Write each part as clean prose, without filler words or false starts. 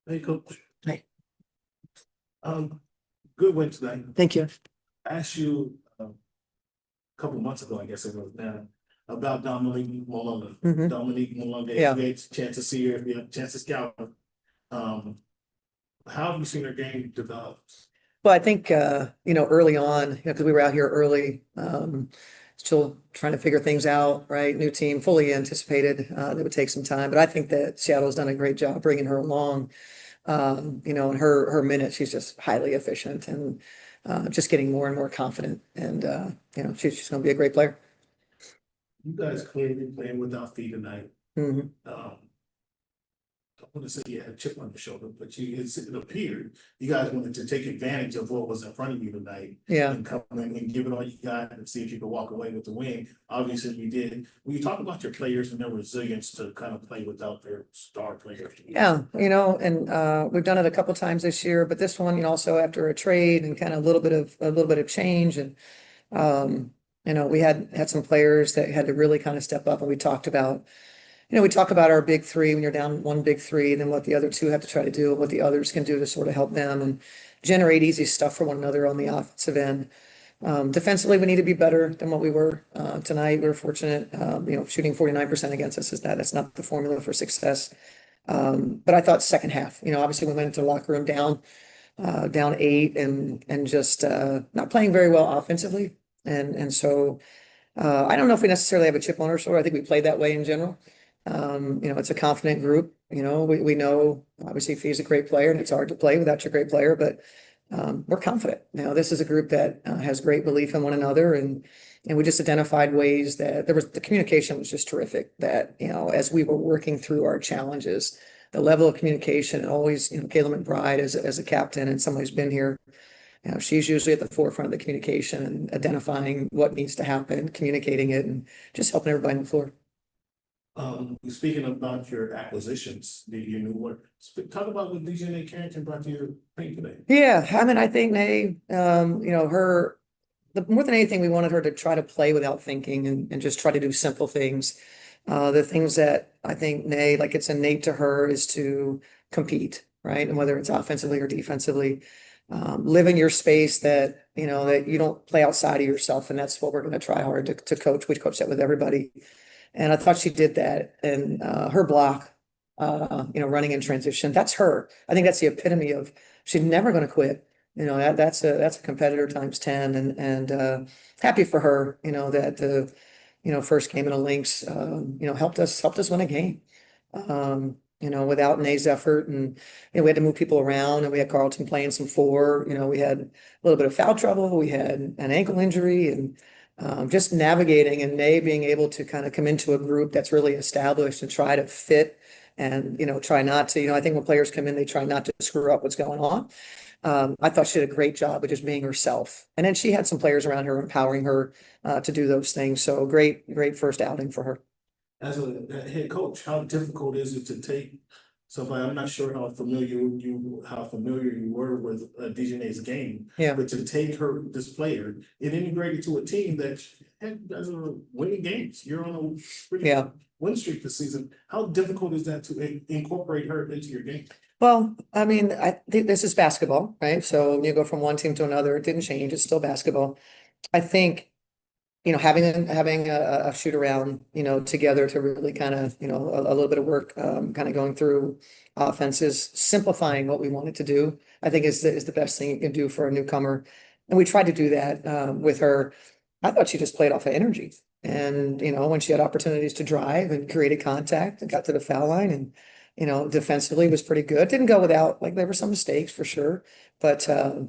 Hey, Coach. Hey, Good win tonight. thank you. I asked you a couple of months ago, I guess it was now, about Dominique Malonga. Mhm. Dominique Malonga, Yeah. you had a chance to see her, you had a chance to scout her. Um, how have you seen her game develop? Well, I think, early on, because we were out here early, still trying to figure things out, right? New team, fully anticipated, that would take some time, but I think that Seattle's done a great job bringing her along. In her minutes, she's just highly efficient and, just getting more and more confident. And, she's going to be a great player. You guys clearly playing without feet tonight. Mhm. Um, I want to say you had a chip on your shoulder, but it appeared you guys wanted to take advantage of what was in front of you tonight. Yeah. And come in and give it all you got and see if you could walk away with the win. Obviously, you did. When you talk about your players and their resilience to kind of play without their star players. Yeah, we've done it a couple times this year, but this one, also after a trade and kind of a little bit of change and we had some players that had to really kind of step up and we talk about our big three when you're down one big three, and then what the other two have to try to do, and what the others can do to sort of help them and generate easy stuff for one another on the offensive end. Defensively, we need to be better than what we were tonight. We were fortunate, shooting 49% against us that's not the formula for success. But I thought second half, obviously we went into the locker room down 8 and just not playing very well offensively. And so I don't know if we necessarily have a chip on our shoulder. I think we played that way in general. It's a confident group. We know obviously Fee's a great player and it's hard to play without your great player, but we're confident. This is a group that has great belief in one another and we just identified ways that the communication was just terrific, that, as we were working through our challenges, the level of communication and always, Kayla McBride as a captain and somebody who's been here, she's usually at the forefront of the communication and identifying what needs to happen, communicating it and just helping everybody on the floor. Speaking about your acquisitions, you new work, talk about what DJ Carrington brought to your team today. Yeah, I mean, I think Nay, more than anything, we wanted her to try to play without thinking and just try to do simple things. The things that I think Nay, like it's innate to her, is to compete, right? And whether it's offensively or defensively, live in your space that, that you don't play outside of yourself. And that's what we're going to try hard to coach. We coach that with everybody. And I thought she did that. And her block, running in transition, that's her. I think that's the epitome of she's never going to quit. That's a competitor times 10 and happy for her, that the, first game in a Lynx, helped us win a game. Without Nay's effort and, we had to move people around and we had Carlton playing some four, we had a little bit of foul trouble. We had an ankle injury and just navigating and Nay being able to kind of come into a group that's really established and try to fit and, try not to, I think when players come in, they try not to screw up what's going on. I thought she did a great job of just being herself. And then she had some players around her empowering her to do those things. So great first outing for her. As a head coach, how difficult is it to take somebody? I'm not sure how familiar you were with DJ's game. Yeah. But to take this player and integrate it to a team that does winning games. You're on a pretty win streak this season. How difficult is that to incorporate her into your game? Well, I mean, I think this is basketball, right? So you go from one team to another, it didn't change, it's still basketball. I think, having a shoot around, together to really kind of, a little bit of work, kind of going through offenses, simplifying what we wanted to do, I think is the best thing you can do for a newcomer. And we tried to do that with her. I thought she just played off of energy. And, when she had opportunities to drive and created contact and got to the foul line and, defensively was pretty good. Didn't go without, like there were some mistakes for sure. But, I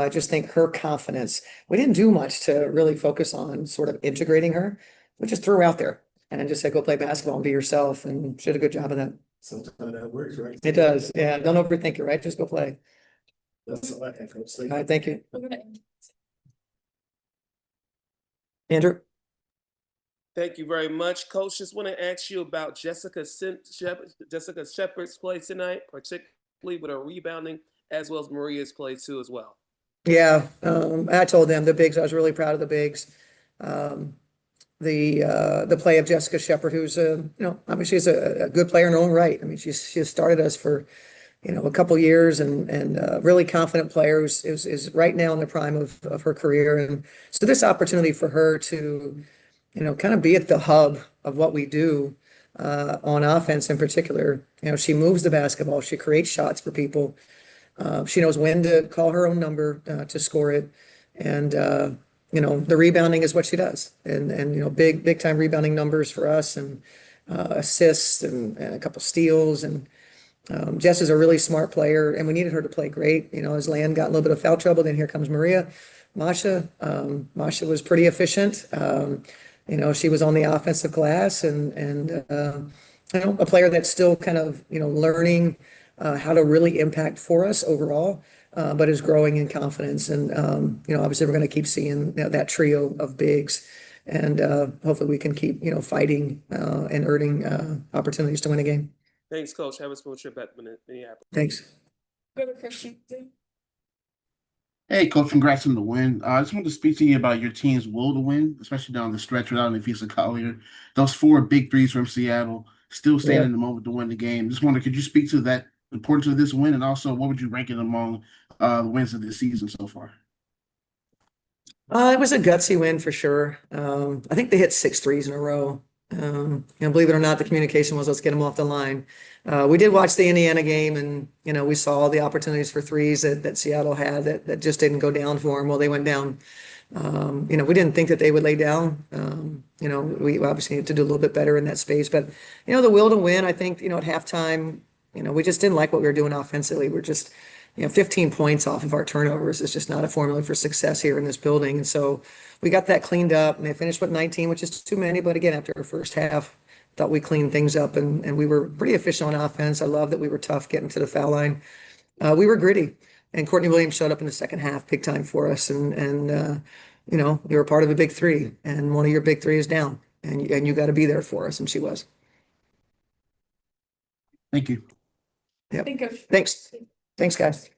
just think her confidence, we didn't do much to really focus on sort of integrating her. We just threw her out there and then just said, go play basketball and be yourself. And she did a good job of that. Sometimes that works, right? It does. Yeah. Don't overthink it, right? Just go play. That's all I can say. All right. Thank you. Andrew? Thank you very much, Coach. Just want to ask you about Jessica Shepard's play tonight, particularly with her rebounding, as well as Maria's play too, as well. Yeah, I told them the bigs. I was really proud of the bigs. The play of Jessica Shepard, who's obviously is a good player in her own right. I mean, she has started us for a couple years and really confident player who's is right now in the prime of her career. And so this opportunity for her to, kind of be at the hub of what we do on offense in particular. She moves the basketball, she creates shots for people. She knows when to call her own number to score it. And, the rebounding is what she does. And big time rebounding numbers for us and assists and a couple steals. And Jess is a really smart player and we needed her to play great. As Land got a little bit of foul trouble, then here comes Maria. Masha was pretty efficient. She was on the offensive glass and a player that's still kind of, learning how to really impact for us overall, but is growing in confidence. And, obviously we're going to keep seeing that trio of bigs and hopefully we can keep, fighting and earning opportunities to win a game. Thanks, Coach. Have a sports trip at Minneapolis. Thanks. Go to Christian. Hey, Coach, congrats on the win. I just wanted to speak to you about your team's will to win, especially down the stretch without Nafisa Collier. Those 4 big threes from Seattle, still staying in the moment to win the game. Just wonder, could you speak to that importance of this win, and also what would you rank it among the wins of this season so far? It was a gutsy win for sure. I think they hit 6 threes in a row. Believe it or not, the communication was, let's get them off the line. We did watch the Indiana game and, we saw the opportunities for threes that Seattle had that just didn't go down for them. Well, they went down. We didn't think that they would lay down. We obviously need to do a little bit better in that space, but, the will to win, I think, at halftime, we just didn't like what we were doing offensively. We're just, 15 points off of our turnovers is just not a formula for success here in this building. And so we got that cleaned up and they finished with 19, which is too many. But again, after our first half, thought we cleaned things up and we were pretty efficient on offense. I love that we were tough getting to the foul line. We were gritty and Courtney Williams showed up in the second half, big time for us. And you were part of a big 3 and one of your big 3 is down and you got to be there for us. And she was. Thank you. Yeah. Thanks. Thanks, guys.